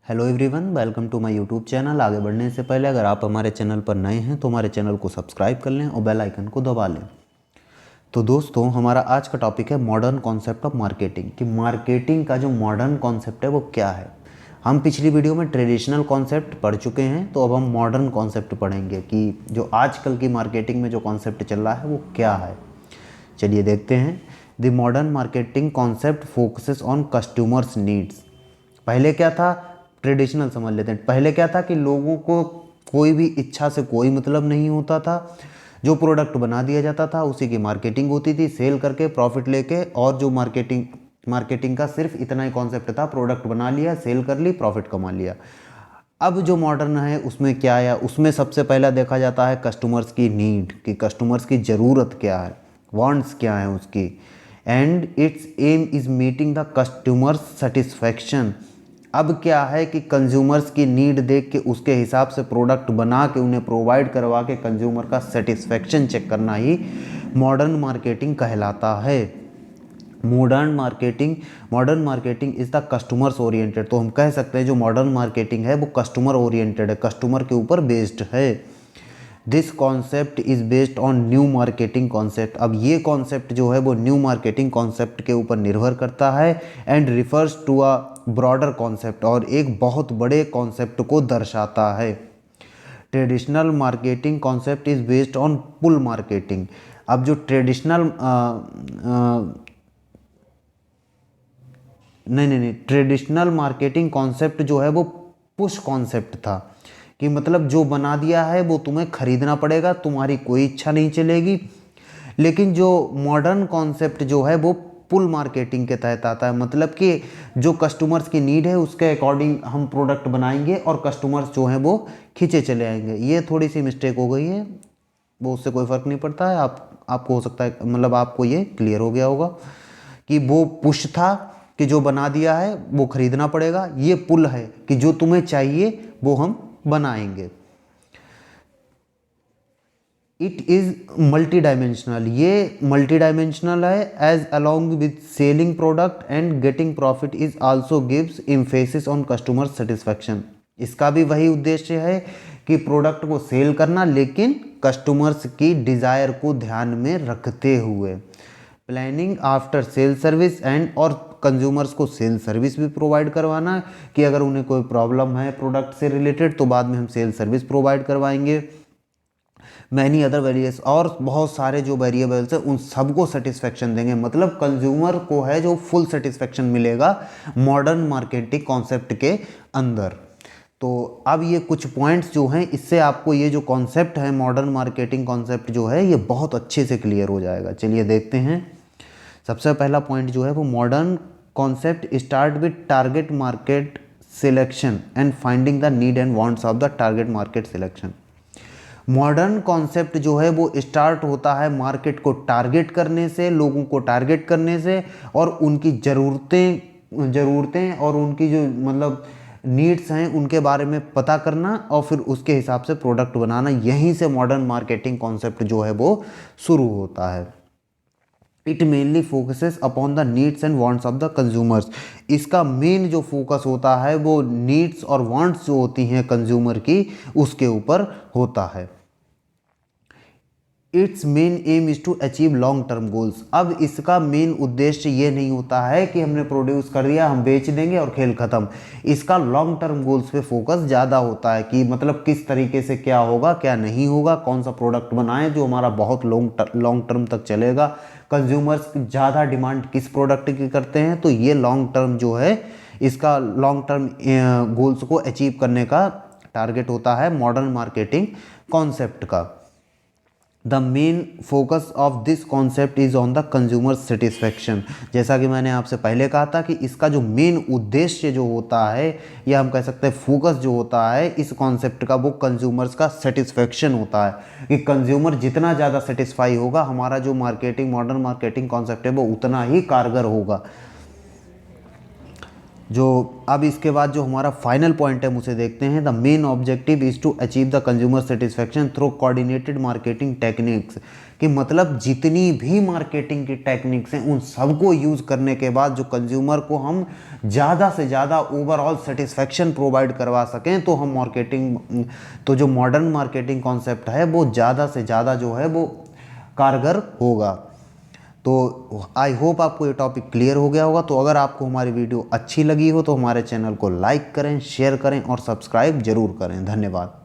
Hello everyone, welcome to my YouTube channel. आगे बढ़ने से पहले अगर आप हमारे चैनल पर नए हैं तो हमारे चैनल को सब्सक्राइब कर लें और बेल आइकन को दबा लें। तो दोस्तों, हमारा आज का टॉपिक है मॉडर्न कॉन्सेप्ट ऑफ मार्केटिंग, कि मार्केटिंग का जो मॉडर्न कॉन्सेप्ट है वो क्या है। हम पिछली वीडियो में ट्रेडिशनल कॉन्सेप्ट पढ़ चुके हैं, तो अब हम मॉडर्न कॉन्सेप्ट पढ़ेंगे कि जो आजकल की मार्केटिंग में जो कॉन्सेप्ट चल रहा है वो क्या है। चलिए देखते हैं। The modern marketing concept focuses on customers needs. पहले क्या था, ट्रेडिशनल समझ लेते हैं। पहले क्या था कि लोगों को कोई भी इच्छा से कोई मतलब नहीं होता था। जो प्रोडक्ट बना दिया जाता था उसी की मार्केटिंग होती थी, सेल करके प्रॉफिट लेके। और जो मार्केटिंग का सिर्फ इतना ही कॉन्सेप्ट था, प्रोडक्ट बना लिया, सेल कर ली, प्रॉफिट कमा लिया। अब जो मॉडर्न है उसमें क्या है, उसमें सबसे पहला देखा जाता है कस्टमर्स की नीड, कि कस्टमर्स की ज़रूरत क्या है, वांट्स क्या है उसकी। And it's aim is meeting the customers satisfaction. अब क्या है कि कंज्यूमर्स की नीड देख के उसके हिसाब से प्रोडक्ट बना के उन्हें प्रोवाइड करवा के कंज्यूमर का सेटिस्फैक्शन चेक करना ही मॉडर्न मार्केटिंग कहलाता है। Modern marketing is the customers oriented. तो हम कह सकते हैं जो मॉडर्न मार्केटिंग है वो कस्टमर ओरिएंटेड है, कस्टमर के ऊपर बेस्ड है। This concept is based on new marketing concept. अब ये कॉन्सेप्ट जो है वो न्यू मार्केटिंग कॉन्सेप्ट के ऊपर निर्भर करता है। And refers to a broader concept, और एक बहुत बड़े कॉन्सेप्ट को दर्शाता है। Traditional marketing concept is based on pull marketing. अब जो ट्रेडिशनल मार्केटिंग कॉन्सेप्ट जो है वो पुश कॉन्सेप्ट था, कि मतलब जो बना दिया है वो तुम्हें खरीदना पड़ेगा, तुम्हारी कोई इच्छा नहीं चलेगी। लेकिन जो मॉडर्न कॉन्सेप्ट जो है वो पुल मार्केटिंग के तहत आता है, मतलब कि जो कस्टमर्स की नीड है उसके अकॉर्डिंग हम प्रोडक्ट बनाएंगे और कस्टमर्स जो हैं वो खींचे चले आएंगे। ये थोड़ी सी मिस्टेक हो गई है, वो उससे कोई फ़र्क नहीं पड़ता है। आपको हो सकता है, मतलब आपको ये क्लियर हो गया होगा कि वो पुश था कि जो बना दिया है वो खरीदना पड़ेगा। ये पुल है कि जो तुम्हें चाहिए वो हम बनाएंगे। इट इज़ मल्टी डायमेंशनल, ये मल्टी डायमेंशनल है। As along with selling product and getting profit is also gives emphasis on customer satisfaction. इसका भी वही उद्देश्य है कि प्रोडक्ट को सेल करना, लेकिन कस्टमर्स की डिज़ायर को ध्यान में रखते हुए। Planning after sale service and, और कंज्यूमर्स को सेल सर्विस भी प्रोवाइड करवाना, कि अगर उन्हें कोई प्रॉब्लम है प्रोडक्ट से रिलेटेड तो बाद में हम सेल सर्विस प्रोवाइड करवाएंगे। मैनी अदर वेरिएबल्स, और बहुत सारे जो वेरिएबल्स हैं उन सबको सेटिस्फेक्शन देंगे। मतलब कंज्यूमर को है जो फुल सेटिस्फेक्शन मिलेगा मॉडर्न मार्केटिंग कॉन्सेप्ट के अंदर। तो अब ये कुछ पॉइंट्स जो हैं, इससे आपको ये जो कॉन्सेप्ट है मॉडर्न मार्केटिंग कॉन्सेप्ट जो है ये बहुत अच्छे से क्लियर हो जाएगा। चलिए देखते हैं। सबसे पहला पॉइंट जो है वो modern concept start with target market selection and finding the need and wants of the target market selection. Modern concept जो है वो स्टार्ट होता है मार्केट को टारगेट करने से, लोगों को टारगेट करने से, और उनकी ज़रूरतें और उनकी जो मतलब नीड्स हैं उनके बारे में पता करना, और फिर उसके हिसाब से प्रोडक्ट बनाना। यहीं से मॉडर्न मार्केटिंग कॉन्सेप्ट जो है वो शुरू होता है। It mainly focuses upon the needs and wants of the consumers. इसका मेन जो फोकस होता है वो नीड्स और वांट्स जो होती हैं कंज्यूमर की, उसके ऊपर होता है। It's main aim is to achieve long term goals. अब इसका मेन उद्देश्य ये नहीं होता है कि हमने प्रोड्यूस कर दिया हम बेच देंगे और खेल ख़त्म। इसका लॉन्ग टर्म गोल्स पे फोकस ज़्यादा होता है, कि मतलब किस तरीके से क्या होगा क्या नहीं होगा, कौन सा प्रोडक्ट बनाएं जो हमारा बहुत लॉन्ग टर्म तक चलेगा, कंज्यूमर्स ज़्यादा डिमांड किस प्रोडक्ट की करते हैं। तो ये लॉन्ग टर्म जो है, इसका लॉन्ग टर्म गोल्स को अचीव करने का टारगेट होता है मॉडर्न मार्केटिंग कॉन्सेप्ट का। The main focus of this concept is on the consumer satisfaction. जैसा कि मैंने आपसे पहले कहा था कि इसका जो मेन उद्देश्य जो होता है, या हम कह सकते हैं फोकस जो होता है इस कॉन्सेप्ट का, वो कंज्यूमर्स का सेटिस्फैक्शन होता है। कि कंज्यूमर जितना ज़्यादा सेटिस्फाई होगा, हमारा जो मॉडर्न मार्केटिंग कॉन्सेप्ट है वो उतना ही कारगर होगा। जो अब इसके बाद जो हमारा फाइनल पॉइंट है हम उसे देखते हैं। The main objective is to achieve the consumer satisfaction through coordinated marketing techniques, कि मतलब जितनी भी मार्केटिंग की टेक्निक्स हैं उन सबको यूज़ करने के बाद जो कंज्यूमर को हम ज़्यादा से ज़्यादा ओवरऑल सेटिस्फेक्शन प्रोवाइड करवा सकें, तो हम मार्केटिंग, तो जो मॉडर्न मार्केटिंग कॉन्सेप्ट है वो ज़्यादा से ज़्यादा जो है वो कारगर होगा। तो आई होप आपको ये टॉपिक क्लियर हो गया होगा। तो अगर आपको हमारी वीडियो अच्छी लगी हो तो हमारे चैनल को लाइक करें, शेयर करें और सब्सक्राइब जरूर करें। धन्यवाद।